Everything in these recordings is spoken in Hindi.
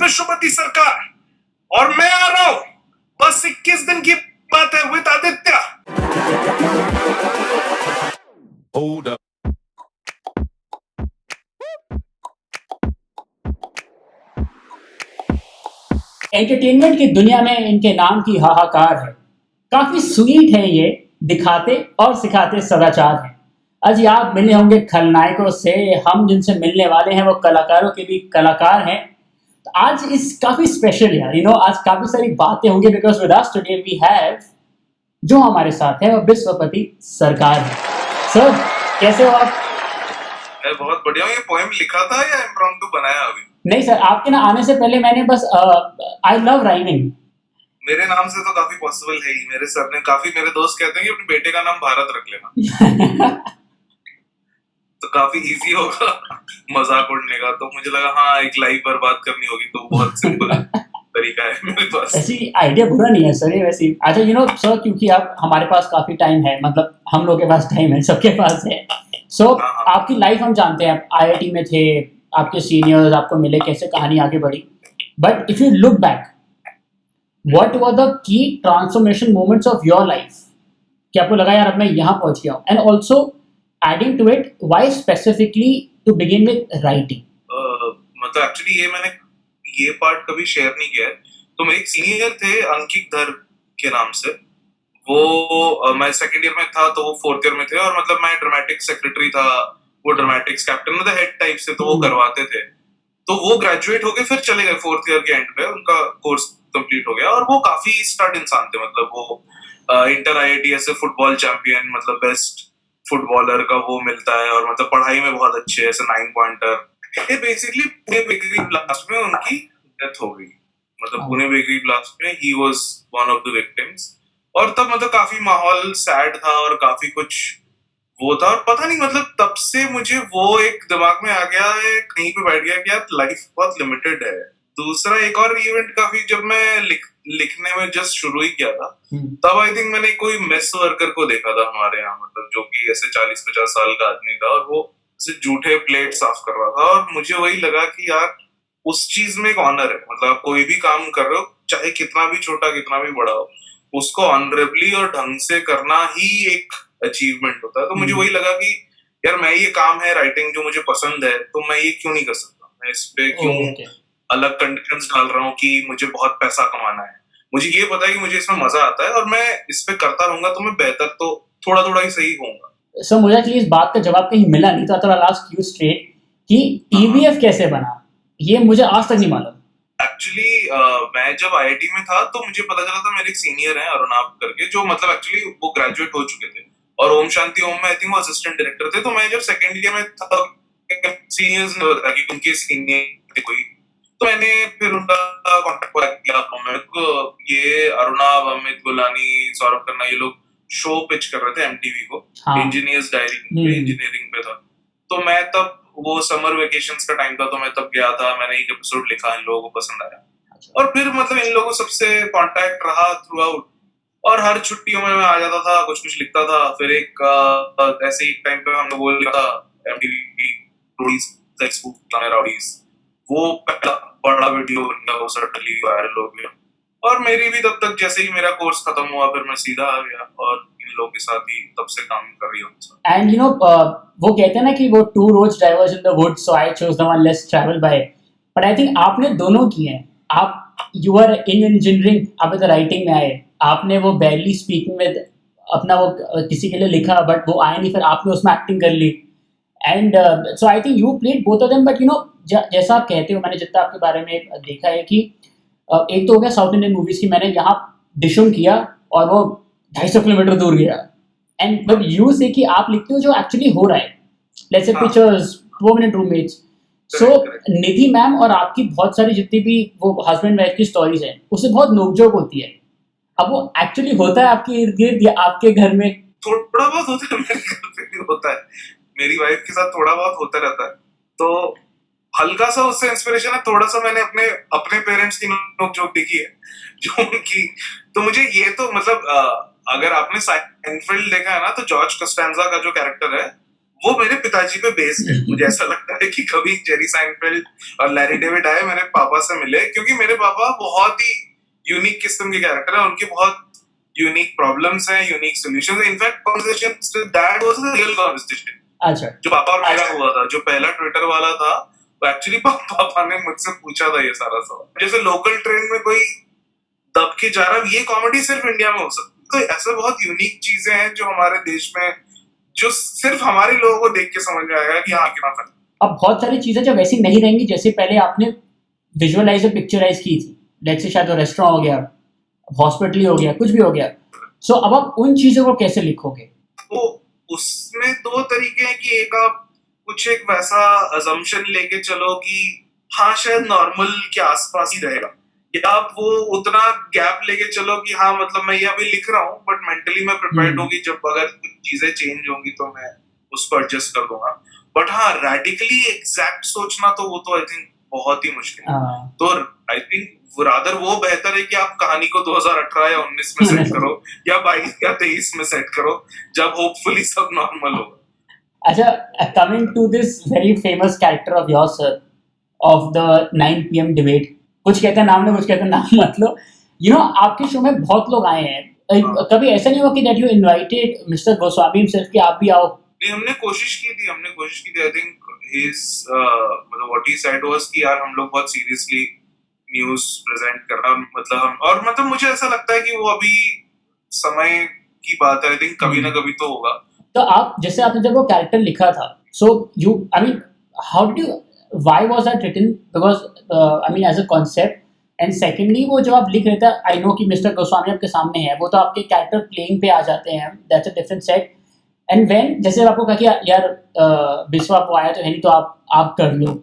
विश्वपति सरकार, और मैं आ रहा हूं, बस 21 दिन की बात है with Aditya. Hold up. Entertainment की दुनिया में इनके नाम की हाहाकार है। काफी स्वीट है ये, दिखाते और सिखाते सदाचार है। आज आप मिले होंगे खलनायकों से, हम जिनसे मिलने वाले हैं वो कलाकारों के भी कलाकार हैं। तो आज इस काफी स्पेशल है, आज काफी सारी बातें होंगी because with us today we have, जो हमारे साथ है वो विश्वपति सरकार है। सर कैसे हो आप? मैं बहुत बढ़िया हूं। ये पोएम लिखा था या इम्प्रॉम्प्टू बनाया अभी? नहीं सर, आपके ना आने से पहले मैंने बस आई लव राइमिंग। मेरे नाम से तो काफी पॉसिबल है ही। मेरे सर ने काफी, मेरे दोस्त कहते हैं कि अपने बेटे का नाम भारत रख लेना तो काफी इजी होगा मजाक उड़ने का। तो मुझे लगा हाँ, एक लाइफ बर्बाद करनी होगी तो बहुत सिंपल तरीका है मेरे पास। ऐसी आइडिया बुरा नहीं है सर, ये वैसे अच्छा सर, क्योंकि आप हमारे पास काफी टाइम है, मतलब हम लोग के पास टाइम है, सबके पास है। आपकी लाइफ हम जानते हैं, आप आईआईटी में थे, आपके सीनियर्स आपको मिले, कैसे कहानी आगे बढ़ी। But if you look back, what were the key transformation moments of your life कि आपको लगा यार अब मैं यहाँ पहुंच गया हूँ, and also adding to it, why specifically to begin with writing? मतलब एक्चुअली ये पार्ट कभी शेयर नहीं किया है। तो मेरे एक सीनियर थे अंकित धर के नाम से, वो मैं सेकंड ईयर में था तो वो फोर्थ ईयर में थे, और मतलब मैं ड्रामेटिक्स सेक्रेटरी था, वो ड्रामेटिक्स कैप्टन मतलब हेड टाइप से, तो वो करवाते थे। तो वो ग्रेजुएट हो गए, फिर चले गए फोर्थ ईयर के एंड पे, उनका कोर्स कंप्लीट हो गया, और वो काफी स्टड इंसान थे। मतलब वो इंटर आईआईटी ऐसे फुटबॉल चैंपियन, मतलब बेस्ट फुटबॉलर का वो मिलता है, और मतलब पढ़ाई में बहुत अच्छे, ऐसे 9 पॉइंटर। ये बेसिकली पुणे बेकरी ब्लास्ट में उनकी डेथ हो गई। मतलब पुणे बेकरी ब्लास्ट में he was one of the victims, और तब मतलब काफी माहौल सैड था और काफी कुछ वो था। और पता नहीं, मतलब तब से मुझे वो एक दिमाग में आ गया है, कहीं पे बैठ गया कि यार लाइफ बहुत लिमिटेड है। दूसरा एक और इवेंट काफी, जब मैं लिखने में जस्ट शुरू ही किया था, तब आई थिंक मैंने कोई मेस वर्कर को देखा था हमारे यहाँ, मतलब जो कि ऐसे 40-50 साल का आदमी था, और वो ऐसे जूठे प्लेट साफ कर रहा था। और मुझे वही लगा कि यार उस चीज में एक ऑनर है। मतलब आप कोई भी काम कर रहे हो, चाहे कितना भी छोटा कितना भी बड़ा हो, उसको ऑनरेबली और ढंग से करना ही एक अचीवमेंट होता है। तो मुझे वही लगा कि यार मैं ये काम है राइटिंग जो मुझे पसंद है, तो मैं ये क्यों नहीं कर सकता, मैं इस पे क्यों अलग कंडीशंस डाल रहा हूँ कि मुझे बहुत पैसा कमाना है। मुझे ये पता है कि मुझे इसमें मजा आता है, और मैं इस पे करता रहूंगा तो मैं बेहतर तो थोड़ा थोड़ा ही सही होऊंगा। सर मुझे एक्चुअली इस बात का जवाब कहीं मिला नहीं, तो आई आस्क यू स्ट्रेट कि टीवीएफ कैसे बना, ये मुझे आज तक नहीं मालूम। एक्चुअली मैं जब आईआईटी में था तो मुझे पता चला था, मेरे एक सीनियर हैं अरुणाब करके, जो मतलब एक्चुअली वो ग्रेजुएट हो चुके थे, और ओम शांति ओम में आई थिंक वो असिस्टेंट डायरेक्टर थे। तो मैं जब सेकंड ईयर में था, सीनियर्स ने बताया कि उनके सीनियर थे कोई, तो मैंने फिर उनका कांटेक्ट किया। ये अरुणाब, अमित गुलानी, सौरभ खन्ना, ये लोग शो पिच कर रहे थे एमटीवी को, इंजीनियर्स डायरी, इंजीनियरिंग पे था। तो मैं तब, वो समर वेकेशंस का टाइम था, तो मैं तब गया था, मैंने एक एपिसोड लिखा, इन लोगों को पसंद आया, और फिर मतलब इन लोगों सबसे कांटेक्ट रहा थ्रू आउट, और हर छुट्टियों में मैं आ जाता था, कुछ कुछ लिखता था। फिर एक ऐसे एक टाइम पे हमने वो लिखा था एमटीवी राउडीज, वो पहला बड़ा वीडियो बन गया, वो सडनली वायरल हो गया, और मेरी भी तब तक जैसे ही मेरा कोर्स खत्म हुआ, फिर मैं सीधा आ गया, और इन लोगों के साथ ही तब से काम कर रही हूँ। एंड वो कहते हैं ना कि वो two roads diverge in the wood, so I chose the one less travel by. But I think आपने दोनों किए हैं। आप यू आर इन इंजीनियरिंग, आप इधर राइटिंग में आए, आपने वो बैरली स्पीकिंग में अपना वो किसी के लिए लिखा, बट वो आए नहीं, फिर आपने उसमें एक्टिंग कर ली, and so I think you played both of them. But जैसा आप कहते हो, मैंने जितना आपके बारे में देखा है कि एक तो हो गया साउथ इंडियन मूवीज की, मैंने यहाँ डिशुम किया और वो 250 किलोमीटर दूर गया, एंड बट यू से कि आप लिखते हो जो एक्चुअली हो रहा है, let's say pictures, permanent roommates. So Nidhi ma'am और आपकी बहुत सारी जितनी भी वो हस्बैंड वाइफ की स्टोरीज है, उससे बहुत नोकझोंक होती है। अब वो एक्चुअली होता है आपके इर्द गिर्द या आपके घर में? थोड़ा बहुत होता है, मेरे घर पे भी होता है, मेरी वाइफ के साथ थोड़ा बहुत होता रहता है। तो हल्का सा उससे इंस्पिरेशन है, थोड़ा सा मैंने अपने पेरेंट्स की नोकझोंक देखी है जो उनकी। तो मुझे ये तो मतलब अगर आपने साइनफील्ड देखा है ना, तो जॉर्ज कस्टेंजा का जो कैरेक्टर है वो मेरे पिताजी पे बेस्ड है। मुझे ऐसा लगता है कि कभी जेरी साइनफेल्ड और लैरी डेविड आए मेरे पापा से मिले, क्योंकि मेरे पापा बहुत ही यूनिक किस्म के कैरेक्टर है, उनकी बहुत यूनिक प्रॉब्लम्स हैं, यूनिक सॉल्यूशंस हैं। In fact conversation that was a real conversation अच्छा जो पापा और मेरा हुआ था, जो पहला ट्विटर वाला था, वो एक्चुअली पापा ने मुझसे पूछा था ये सारा सवाल। जैसे लोकल ट्रेन में कोई दब के जा रहा है, ये कॉमेडी सिर्फ इंडिया में हो सकती है। तो ऐसे बहुत यूनिक चीजें हैं जो हमारे देश में, जो सिर्फ हमारे लोगों को देख के समझ में आएगा कि हाँ कितना फन। अब बहुत सारी चीजें जो वैसी नहीं रहेंगी जैसे पहले आपने विजुअलाइज और पिक्चराइज की थी, लेट्स से शायद रेस्टोरेंट हो गया, हॉस्पिटल हो गया, कुछ भी हो गया। सो अब आप उन चीजों को कैसे लिखोगे? तो उसमें दो तरीके हैं कि एक आप कुछ एक वैसा अजम्पशन लेके चलो कि हाँ शायद नॉर्मल के आसपास ही रहेगा, या आप वो उतना गैप लेके चलो कि हाँ मतलब मैं ये अभी लिख रहा हूँ बट मेंटली मैं प्रिपेयर्ड होगी, जब अगर कुछ चीजें चेंज होंगी तो मैं उसको एडजस्ट कर दूंगा। बट हाँ रेडिकली एग्जैक्ट सोचना तो वो तो आई थिंक बहुत ही मुश्किल है। तो आई थिंक रादर वो बेहतर है कि आप कहानी को 2018 या 19 में सेट करो या 22 या 23 में सेट करो, जब होपफुली सब नॉर्मल होगा। अच्छा, coming to this very famous character of your sir of the 9 PM debate, कुछ कहते हैं नाम लो, कुछ कहते हैं नाम मत लो, आपके शो में बहुत लोग आए हैं। कभी ऐसा नहीं हुआ कि that you invited mister Goswami himself कि आप भी आओ? नहीं, हमने कोशिश की थी। आई थिंक हिज मतलब व्हाट ही सेड वाज कि यार हम लोग बहुत सीरियसली न्यूज़ प्रेजेंट कर रहे हैं, मतलब हम, और मतलब मुझे ऐसा लगता है कि वो अभी समय की बात है। आई थिंक कभी ना कभी तो होगा। तो आप जैसे आपने जब वो कैरेक्टर लिखा था, so you I mean how did you, why was that written? Because I mean as a concept, and secondly वो जब आप लिख रहे थे, आई नो कि मिस्टर गोस्वामी आपके सामने है, वो तो आपके कैरेक्टर प्लेइंग पे आ जाते हैं, that's a different set. And when जैसे आपको कहा कि यार बिस्वा को आया तो है नहीं, तो आप कर लो,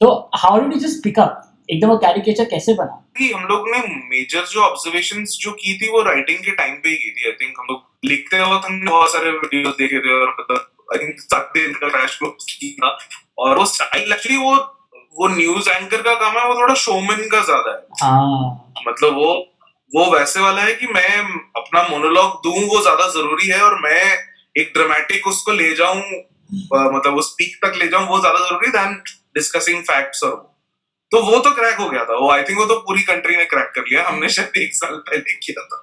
तो how did you just pick up एकदम वो कैरिकेचर कैसे बना? कि हम लोग ने मेजर जो ऑब्जर्वेशंस जो की थी वो राइटिंग के टाइम पे ही की थी। आई थिंक हम लोग लिखते वक्त हमने बहुत सारे वीडियोस देखे थे और मतलब आई थिंक 7 दिन का क्रैश कोर्स किया। और वो स्टाइल एक्चुअली वो न्यूज एंकर का काम है, वो थोड़ा शोमैन का ज्यादा है। मतलब वो वैसे वाला है कि मैं अपना मोनोलॉग दूं वो ज्यादा जरूरी है, और मैं एक ड्रामेटिक उसको ले जाऊं, मतलब उस पीक तक ले जाऊं, वो ज्यादा जरूरी देन डिस्कसिंग फैक्ट्स। और तो वो तो क्रैक हो गया था वो, आई थिंक वो तो पूरी कंट्री ने क्रैक कर लिया। हमने शायद 1 साल पहले किया था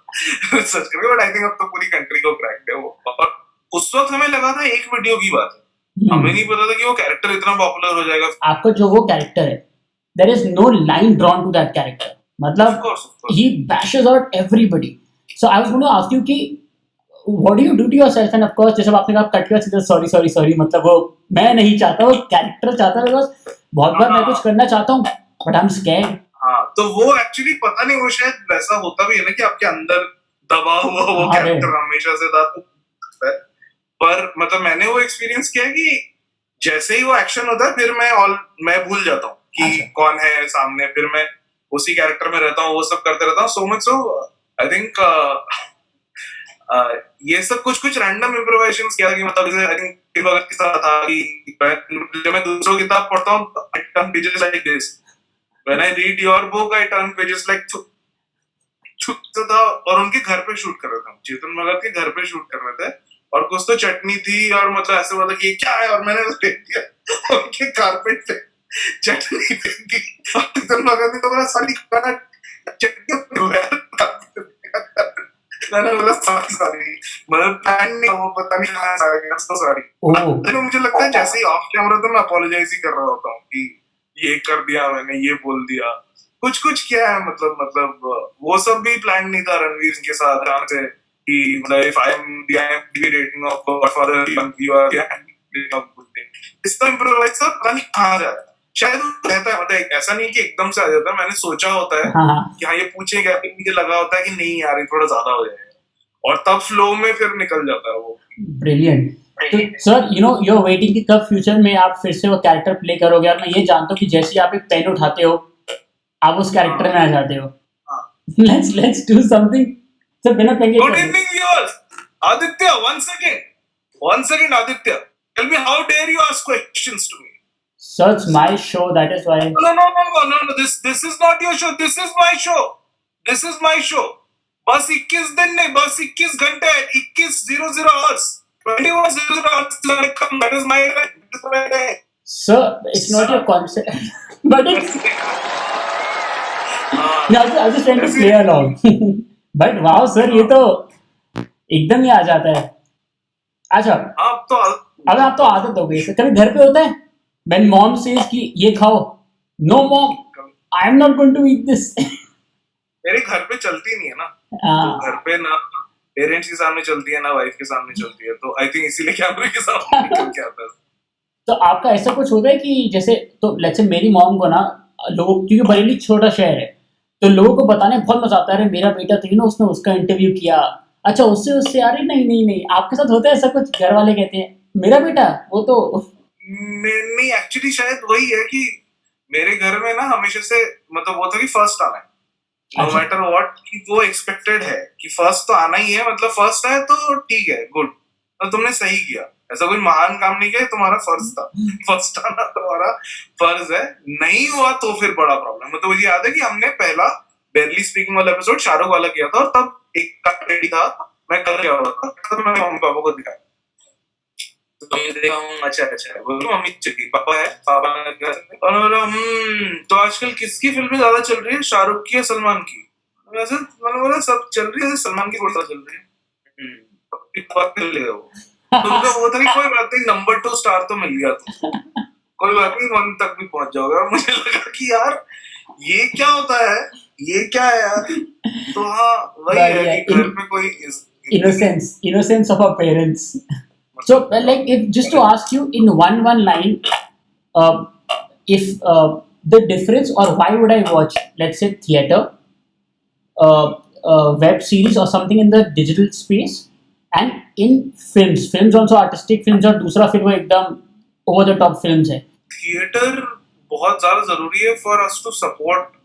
रिसर्च करके, बट आई थिंक अब तो पूरी कंट्री को क्रैक है वो। और उस वक्त हमें लगा था एक वीडियो की बात है, हमें नहीं पता था कि वो कैरेक्टर इतना पॉपुलर हो जाएगा। आपको जो वो कैरेक्टर है, there is no line drawn to that character, मतलब he bashes out everybody. So I was going to ask you कि what do you do to yourself? And of course जैसे आपने कहा कट किया सीधा सॉरी, मतलब वो मैं नहीं चाहता, वो कैरेक्टर चाहता है, बिकॉज बहुत बार मैं कुछ करना चाहता हूँ बट आई एम स्कैर्ड। हाँ, तो वो एक्चुअली पता नहीं, वो शायद वैसा होता भी है ना कि आपके अंदर दबा हुआ वो कैरेक्टर हमेशा से था। पर मतलब मैंने वो एक्सपीरियंस किया कि जैसे ही वो एक्शन होता है फिर मैं भूल जाता हूँ कि कौन है सामने, फिर मैं उसी कैरेक्टर में रहता हूँ, वो सब करते रहता हूँ। So much so I think ये सब कुछ रैंडम इम्प्रोवाइजेशंस किया कि मतलब आई थिंक भगत के साथ था कि जब मैं दूसरों किताब पढ़ता हूँ I turn pages like this, when I read your book I turn pages like तो था। और उनके घर पे शूट कर रहे थे, चेतन भगत के घर पे शूट कर रहे थे, और कुछ तो चटनी थी और मतलब ऐसे बोला कि ये क्या है, और मैंने फेंक दिया उनके कारपेट पे चटनी फेंक दी। और चेतन भगत ने तो बोला साली खाना चटनी, मैंने बोला सॉरी, मतलब प्लान नहीं, वो पता नहीं कहाँ से आ गया, सो सॉरी। तो मुझे लगता है जैसे ही ऑफ कैमरा तो मैं अपोलोजाइज ही कर रहा होता हूँ कि ये कर दिया मैंने, ये बोल दिया, कुछ किया है, मतलब वो सब भी प्लान नहीं था रणवीर के साथ जहाँ से कि मतलब if I am the IMDb rating of Godfather you are the rating of good day, इसका इम्प्रोवाइज सब पता नहीं कहाँ जा रहा है। शायद रहता है, मतलब ऐसा नहीं कि एकदम से आ जाता है, मैंने सोचा होता है कि हाँ ये पूछेगा, फिर मुझे लगा होता है कि नहीं यार ये थोड़ा ज्यादा हो जाएगा, और तब फ्लो में फिर निकल जाता है वो। ब्रिलियंट। तो सर यू आर वेटिंग कि कब फ्यूचर में आप फिर से वो कैरेक्टर प्ले करोगे? और मैं ये जानता हूँ कि जैसे आप एक पेन उठाते हो आप उस कैरेक्टर में आ जाते हो। Let's do something. सर बिना पेन के good evening viewers. Aditya, one second Aditya, tell me how dare you ask questions to me? Sir, it's my show, that is why. No, this is not your show, this is my show. बस 21 दिन नहीं, बस 21 घंटे, 21:00 hours when he was like, come, that is my right. That is my right. Sir, it's not your concept, but it's. हाँ, I was just trying to ऐसे play along. But wow, sir, ये तो एकदम ही आ जाता है. अच्छा, आप तो अब आप तो आदत हो गई. कभी घर पे होता है when mom says कि ये खाओ, no mom, I am not going to eat this. मेरे घर पे चलती नहीं है ना, तो हाँ, घर पे ना पेरेंट्स के सामने चलती है ना वाइफ के सामने चलती है, तो आई थिंक इसीलिए कैमरे के सामने निकल के आता है. तो आपका ऐसा कुछ होता है कि जैसे तो लेट्स से मेरी मॉम को ना लोगों क्योंकि बरेली छोटा शहर है तो लोगों को बताने में बहुत मजा आता है. अरे मेरा बेटा तो ना उसने उसका इंटरव्यू किया. अच्छा उससे उससे अरे नहीं नहीं नहीं आपके साथ होता है ऐसा कुछ? घर वाले कहते हैं मेरा बेटा वो तो. नहीं, एक्चुअली शायद वही है कि मेरे घर में ना हमेशा से मतलब वो था कि फर्स्ट आना है, नो अच्छा. मैटर व्हाट, कि वो एक्सपेक्टेड है कि फर्स्ट तो आना ही है, मतलब फर्स्ट है तो ठीक है, गुड, तो तुमने सही किया, ऐसा कोई महान काम नहीं किया, तुम्हारा फर्ज था, फर्स्ट आना तुम्हारा फर्ज है, नहीं हुआ तो फिर बड़ा प्रॉब्लम. मतलब मुझे याद है कि हमने पहला बेरली स्पीकिंग वाला एपिसोड शाहरुख वाला किया था, और तब एक कट रेडी था, मैं कल गया हुआ था, तो मैंने मम्मी पापा को दिखाया, तो मैं देखा हूँ, अच्छा अच्छा है, बोलो मम्मी चली, पापा है, पापा ने कहा, और मैं बोला तो आजकल किसकी फिल्में ज्यादा चल रही है, शाहरुख की या सलमान की? वैसे मैंने बोला सब चल रही है, सलमान की थोड़ा चल रही है. बात कर ले वो, तो उनका वो था कि कोई बात नहीं, नंबर 2 स्टार तो मिल गया, तो कोई बात नहीं, 1 तक भी पहुंच जाओगे. मुझे लगा कि यार ये क्या होता है, ये क्या है यार. तो हाँ वही है कि घर में कोई Innocence of our parents. So like if just to ask you in one line, uh, if the difference or why would I watch let's say theater, web series or something in the digital space and in films also artistic films और दूसरा फिर वो एकदम over the top films है. थिएटर बहुत ज्यादा जरूरी है for us to support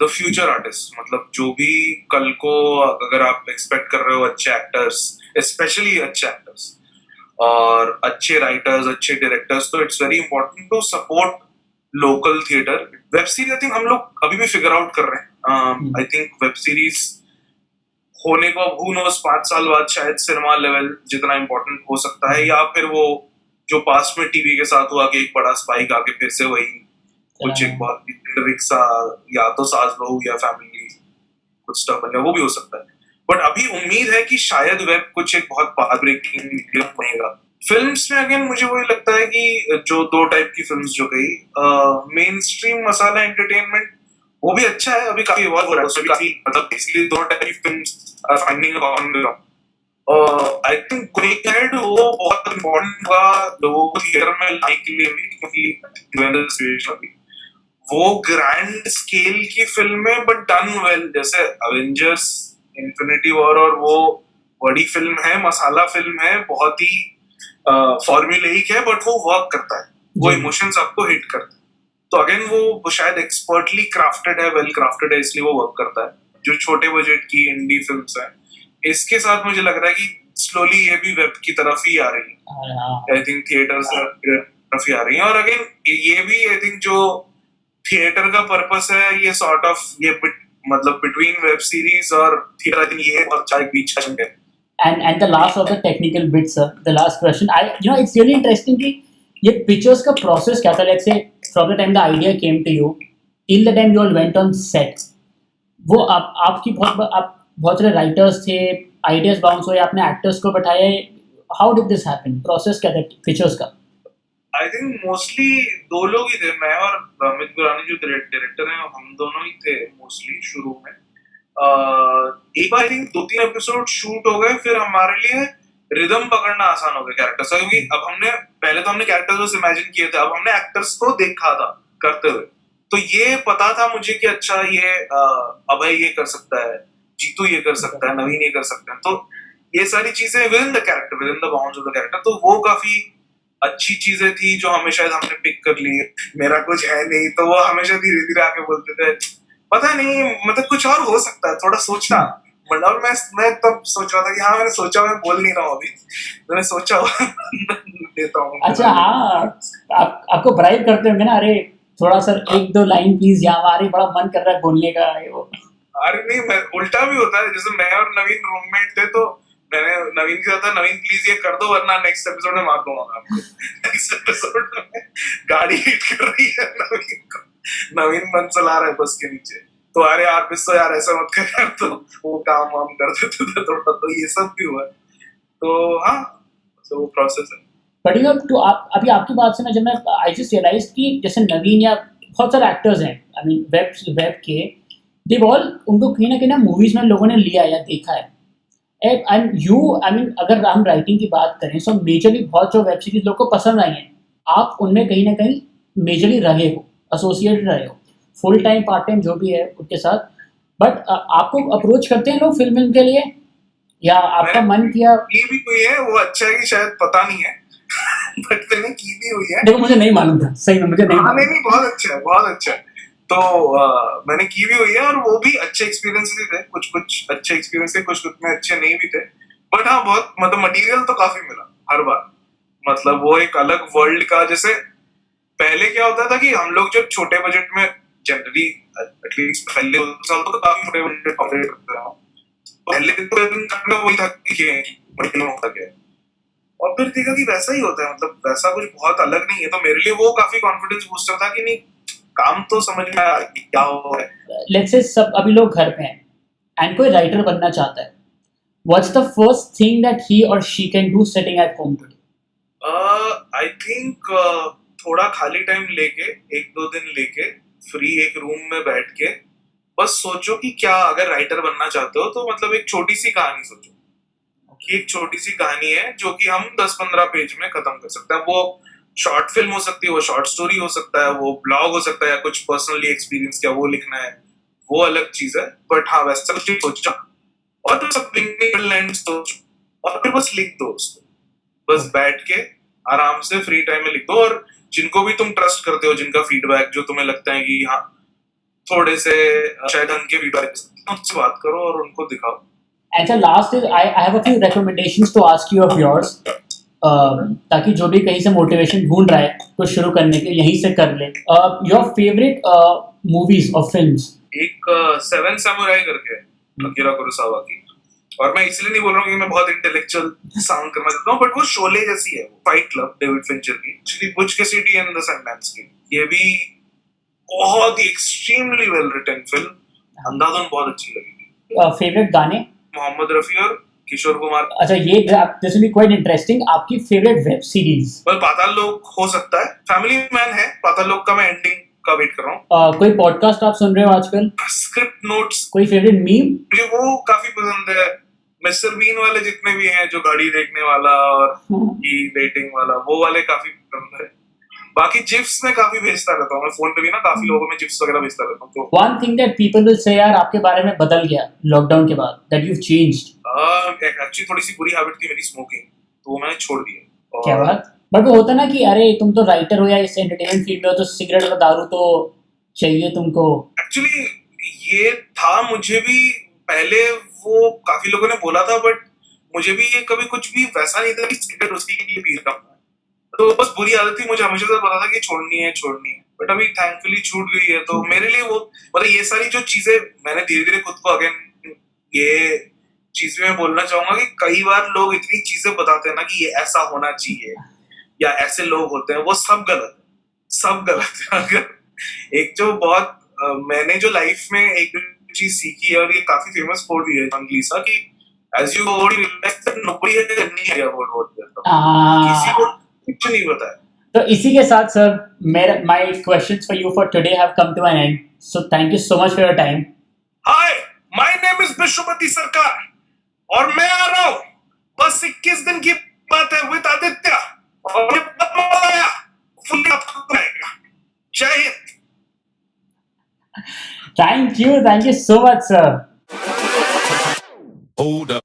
the future artist. मतलब जो भी कल को अगर आप एक्सपेक्ट कर रहे हो अच्छे एक्टर्स, स्पेशली अच्छे एक्टर्स और अच्छे राइटर्स, अच्छे डायरेक्टर्स, तो it's very important to support local theatre. Web series I think हम लोग अभी भी फिगर आउट कर रहे हैं. आई थिंक वेब सीरीज होने को हू नोस 5 साल बाद शायद सिनेमा लेवल जितना इम्पोर्टेंट हो सकता है, या फिर वो जो पास्ट में टीवी के साथ हुआ कि एक बड़ा स्पाइक आके फिर से वही कुछ एक बहुत रिक्सा या तो सास बहू या फैमिली कुछ स्टफ बन गया, वो भी हो सकता है. बट अभी उम्मीद है कि शायद वेब कुछ एक बहुत पाथ ब्रेकिंग बनेगा. फिल्म्स में अगेन मुझे वही लगता है कि जो 2 टाइप की फिल्म्स जो गई, मेन स्ट्रीम मसाला एंटरटेनमेंट, वो भी अच्छा है, अभी काफी इवॉल्व हो रहा है, उसमें काफी मतलब इसलिए 2 टाइप की films are finding a common ground. I think going ahead वो बहुत इम्पोर्टेंट हुआ लोगों को थिएटर में लाने के लिए भी, क्योंकि वो ग्रैंड स्केल की फिल्में बट डन वेल, जैसे अवेंजर्स इन्फिनिटी वॉर, और वो बड़ी फिल्म है, मसाला फिल्म है, बहुत ही फॉर्मुलेइक है, बट वो वर्क करता है, वो इमोशंस आपको हिट करता है. तो अगेन वो शायद एक्सपर्टली क्राफ्टेड है, वेल क्राफ्टेड है, इसलिए वो वर्क करता है. जो छोटे बजट की इंडी फिल्म्स हैं, इसके साथ मुझे लग रहा है कि स्लोली ये भी वेब की तरफ ही आ रही है. आई थिंक थिएटर से तरफ ही आ रही है. और अगेन ये भी आई थिंक जो थिएटर का पर्पस है, ये सॉर्ट ऑफ ये मतलब बिटवीन वेब सीरीज और थिएटर, आई थिंक ये बहुत अच्छा एक बीच का है. And the last of the technical bits, sir. The last question. It's really interesting कि ये pictures का process क्या था? Let's say from the time the idea came to you till the time you all went on set. वो आपकी बहुत सारे writers थे, ideas bounce हुए, आपने actors को बैठाया. How did this happen? Process क्या था pictures का? आई थिंक मोस्टली 2 लोग ही थे, मैं और अमित गुरानी जो डायरेक्टर हैं, हम दोनों ही थे मोस्टली शुरू में. एक बार आई थिंक 2-3 एपिसोड शूट हो गए, फिर हमारे लिए रिदम पकड़ना आसान हो गया कैरेक्टर्स का, क्योंकि अब पहले तो हमने कैरेक्टर्स इमेजिन किए थे, अब हमने एक्टर्स को देखा था करते हुए, तो ये पता था मुझे कि अच्छा ये अभय ये कर सकता है, जीतू ये कर सकता है, नवीन ये कर सकता है, तो ये सारी चीजें with in the character, with in the bounds of the character, तो वो काफी अच्छी चीजें थी जो हमें शायद हमने पिक कर ली. मेरा कुछ है नहीं, तो वो हमेशा धीरे धीरे आके बोलते थे पता नहीं, मतलब कुछ और हो सकता है, थोड़ा सोचना. और मैं तब सोच रहा था कि हाँ मैंने सोचा, मैं बोल नहीं रहा हूँ अभी, मैंने सोचा हुआ देता हूँ. अच्छा हाँ, आपको ब्राइब करते होंगे ना, अरे थोड़ा सर 1-2 लाइन प्लीज, यहाँ हमारे बड़ा मन कर रहा है बोलने का. वो अरे नहीं, मैं उल्टा भी होता है, जैसे मैं और नवीन रूममेट थे, तो मैंने नवीन के साथ था, नवीन प्लीज ये कर दो वरना नेक्स्ट एपिसोड में मार दूंगा मैं आपको। नेक्स्ट एपिसोड में गाड़ी हिट कर रही है नवीन को, नवीन मन चला रहा है बस के नीचे, तो अरे यार पिस्सो यार ऐसा मत कर यार, तो वो काम वाम कर देते थे थोड़ा, तो ये सब भी हुआ। तो हाँ, तो वो प्रोसेस है। बट यू नो टू आप अभी आपकी बात से ना जब मैं आई जस्ट रियलाइज कि जैसे नवीन या बहुत सारे एक्टर्स हैं, आई मीन वेब के, दे ऑल उनको कहीं ना मूवीज में लोगों ने लिया या देखा है। एंड यू आई मीन अगर हम राइटिंग की बात करें सो मेजरली बहुत जो वेब सीरीज लोग को पसंद आई हैं, आप उनमें कहीं ना कहीं मेजरली रहे हो, एसोसिएटेड रहे हो, फुल टाइम पार्ट टाइम जो भी है उनके साथ। बट आपको अप्रोच करते हैं लोग फिल्म के लिए, या आपका मन किया? की भी हुई है, वो अच्छा है कि शायद पता नहीं है बट मैंने की भी हुई है। देखो मुझे नहीं मालूम था, सही में मुझे नहीं हाँ, मालूम। नहीं बहुत अच्छा है, बहुत अच्छा है। तो मैंने की भी हुई है और वो भी अच्छे एक्सपीरियंस भी थे, कुछ कुछ अच्छे एक्सपीरियंस थे, कुछ कुछ में अच्छे नहीं भी थे। बट हाँ, बहुत मतलब मटेरियल तो काफी मिला हर बार, मतलब वो एक अलग वर्ल्ड का। जैसे पहले क्या होता था कि हम लोग जब छोटे बजट में जनरली एटलीस्ट पहले 2 साल तो काफी छोटे बजट ऑपरेट करते थे, पहले तो वही था कि मटेरियल होता क्या है, और फिर देखा कि वैसा ही होता है, मतलब वैसा कुछ बहुत अलग नहीं है। तो मेरे लिए वो काफी कॉन्फिडेंस बूस्टर था कि नहीं, काम तो समझ में आया कि क्या हो रहा है। लेट्स से सब अभी लोग घर पे हैं एंड कोई राइटर बनना चाहता है, what's the first thing that he और she can do sitting at home today? I think थोड़ा खाली टाइम लेके, 1-2 दिन लेके फ्री एक रूम में बैठ के बस सोचो कि क्या, अगर राइटर बनना चाहते हो तो मतलब एक छोटी सी कहानी सोचो कि एक छोटी सी कहानी है जो कि हम 10-15 पेज में खत्म कर सकते हैं। वो शॉर्ट फिल्म हो सकती है, वो शॉर्ट स्टोरी हो सकता है, वो ब्लॉग हो सकता है, या कुछ पर्सनली एक्सपीरियंस क्या वो लिखना है, वो अलग चीज है। बट हाँ, वैसा कुछ सोचो और फिर सब लाइन सोचो और फिर बस लिख दो उसको, बस बैठ के आराम से फ्री टाइम में लिख दो। और जिनको भी तुम ट्रस्ट करते हो, जिनका फीडबैक जो तुम्हें लगता है कि हाँ थोड़े से शायद उनके फीडबैक, उनसे बात करो और उनको दिखाओ। And so last is I have a few recommendations to ask you of yours, ताकि जो भी कहीं से मोटिवेशन ढूंढ रहा है कुछ शुरू करने के, यहीं से कर ले। योर फेवरेट मूवीज और फिल्म्स? एक 7 सैमुराई करके अकीरा कुरोसावा की, और मैं इसलिए नहीं बोल रहा हूँ कि मैं बहुत इंटेलेक्चुअल साउंड करना चाहता हूँ, बट वो शोले जैसी है, फाइट क्लब डेविड फिंचर की, actually Butch Cassidy and the Sundance की। ये भी बहुत ही extremely well written film, Andhadhun बहुत अच्छी लगी। फेवरेट गाने? मोहम्मद रफी और किशोर कुमार। अच्छा, ये this will be quite interesting. आपकी फेवरेट वेब सीरीज? पर पाताल लोक हो सकता है, फैमिली मैन है, पाताल लोक का मैं एंडिंग का वेट कर रहा हूँ। कोई पॉडकास्ट आप सुन रहे हो आजकल? Script notes. कोई फेवरेट मीम? मुझे वो काफी पसंद है, मिस्टर बीन वाले जितने भी हैं, जो गाड़ी देखने वाला और ये डेटिंग वाला, वो वाले काफी पसंद है। बाकी जिफ्स में काफी भेजता रहता हूँ मैं, फोन पे भी ना काफी लोगों में जिफ्स वगैरह भेजता रहता हूँ। तो one thing that people will say यार आपके बारे में बदल गया लॉकडाउन के बाद, दैट यू चेंज्ड। एक्चुअली थोड़ी सी बुरी हैबिट थी मेरी, स्मोकिंग, तो वो मैंने छोड़ दी। क्या बात? बट वो होता ना कि अरे तुम तो राइटर हो या इस एंटरटेनमेंट फील्ड में हो, तो सिगरेट और दारू तो चाहिए तुमको। एक्चुअली ये था मुझे भी पहले, वो काफी लोगों ने बोला था, बट मुझे भी ये कभी कुछ भी वैसा नहीं था कि सिगरेट उसी के लिए पी रहा हूँ। तो बस बुरी आदत थी, मुझे हमेशा से पता था कि छोड़नी है। बट अभी थैंकफुली छूट गई है, तो मेरे लिए वो मतलब ये सारी जो चीजें मैंने धीरे धीरे खुद को, अगेन ये चीज मैं बोलना चाहूंगा कि कई बार लोग इतनी चीजें बताते हैं ना कि ये ऐसा होना चाहिए या ऐसे लोग होते हैं, वो सब गलत है, सब गलत है। अगर एक जो बहुत मैंने जो लाइफ में एक चीज सीखी है, और ये काफी फेमस कोट भी है अंग्लीसा की, as you go old you realize that nobody has any idea about what they're talking. किसी को कुछ नहीं पता है। तो इसी के साथ सर मेरा my questions for you for today have come to an end, so thank you so much for your time. Hi, my name is Vishwapati Sarkar और मैं आ रहा हूँ, बस 21 दिन की बात है, विद आदित्य, और ये बहुत मजा आया, फुल्ली आपको आएगा। जय Hind. Thank you so much sir. Hold up.